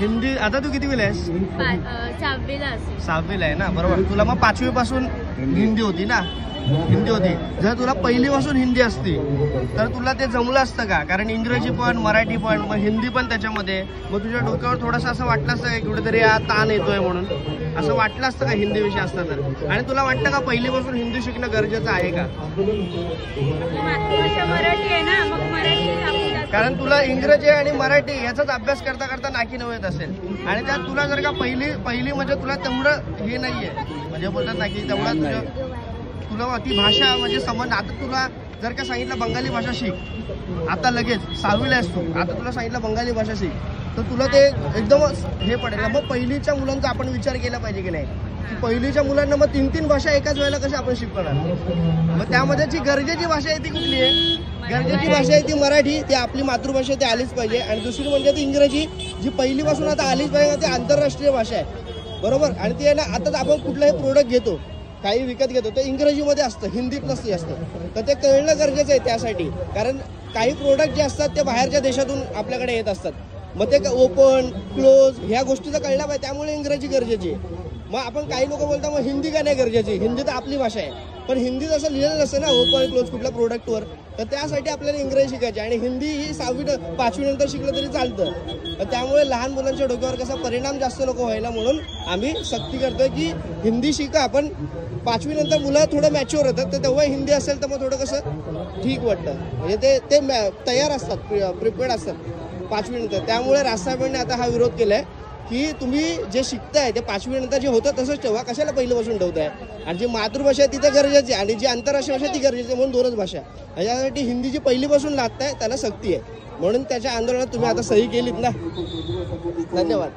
हिंदी आता तू किती आहेस? 6वीला आहे ना, बरोबर. तुला मग 5वी पासून हिंदी होती ना, हिंदी होती. जर तुला पहिलीपासून हिंदी असती तर तुला ते जमलं असतं का? कारण इंग्रजी पण मराठी पण मग हिंदी पण त्याच्यामध्ये. मग तुझ्या डोक्यावर थोडंसं असं वाटलं असतं का कुठेतरी हा ताण येतोय म्हणून? असं वाटलं असतं का हिंदी विषय असता तर? आणि तुला वाटतं का पहिलीपासून हिंदी शिकणं गरजेचं आहे का? मराठी आहे ना, मग मराठी. कारण तुला इंग्रजी आणि मराठी याचाच अभ्यास करता करता नाकी नऊ येत असेल आणि त्यात तुला जर का पहिली म्हणजे तुला तेवढं हे नाहीये, म्हणजे बोलतात ना की तेवढं तुला ती भाषा म्हणजे समज. आता तुला जर का सांगितलं बंगाली भाषा शिक, आता लगेच 6वीला आहेस तू, आता तुला सांगितलं बंगाली भाषा शिक, तर तुला ते एकदम हे पडेल. मग पहिलीच्या मुलांचा आपण विचार केला पाहिजे की नाही, की पहिलीच्या मुलांना मग 3 भाषा एकाच वेळेला कशा आपण शिकवणार? मग त्यामध्ये जी गरजेची भाषा आहे ती कुठली आहे? गरजेची भाषा आहे ती मराठी, ती आपली मातृभाषा, ती आलीच पाहिजे. आणि दुसरी म्हणजे ती इंग्रजी, जी पहिलीपासून आता आलीच पाहिजे. ती आंतरराष्ट्रीय भाषा आहे, बरोबर. आणि ती आहे ना, आता आपण कुठलाही प्रोडक्ट घेतो, काही विकत घेतो, ते इंग्रजीमध्ये असतं, हिंदीत नसते असतं. तर ते कळणं गरजेचं आहे त्यासाठी. कारण काही प्रोडक्ट जे असतात ते बाहेरच्या देशातून आपल्याकडे येत असतात. मग ते ओपन क्लोज ह्या गोष्टीचं कळलं पाहिजे, त्यामुळे इंग्रजी गरजेची आहे. मग आपण काही लोक बोलतात मग हिंदी का नाही गरजेची? हिंदी तर आपली भाषा आहे, पण हिंदीत असं लिहिलेलं नसतं ना ओपन क्लोज कुठल्या प्रोडक्टवर. तर त्यासाठी आपल्याला इंग्रजी शिकायची. आणि हिंदी ही 5वी नंतर शिकलं तरी चालतं. तर त्यामुळे लहान मुलांच्या डोक्यावर कसा परिणाम जास्त नको व्हायला म्हणून आम्ही सक्ती करतोय की हिंदी शिका. आपण 5वी नंतर मुलं थोडं मॅच्युअर होतात, तर तेव्हा हिंदी असेल तर मग थोडं कसं ठीक वाटतं, म्हणजे ते तयार असतात, प्रिपेअर्ड असतात 5वी नंतर. त्यामुळे राजसाहेबांनी आता हा विरोध केलाय की तुम्ही जे शिकताय ते 5वी नंतर जे होतं तसंच ठेवा, कशाला पहिल्यापासून ठेवताय? आणि जी मातृभाषा आहे ती तर गरजेची आहे, आणि जी आंतरराष्ट्रीय भाषा ती गरजेची आहे, म्हणून 2च भाषा. यासाठी हिंदी जी पहिलीपासून लागताय त्याला सक्ती आहे, म्हणून त्याच्या आंदोलनात तुम्ही आता सही केलीत ना. धन्यवाद.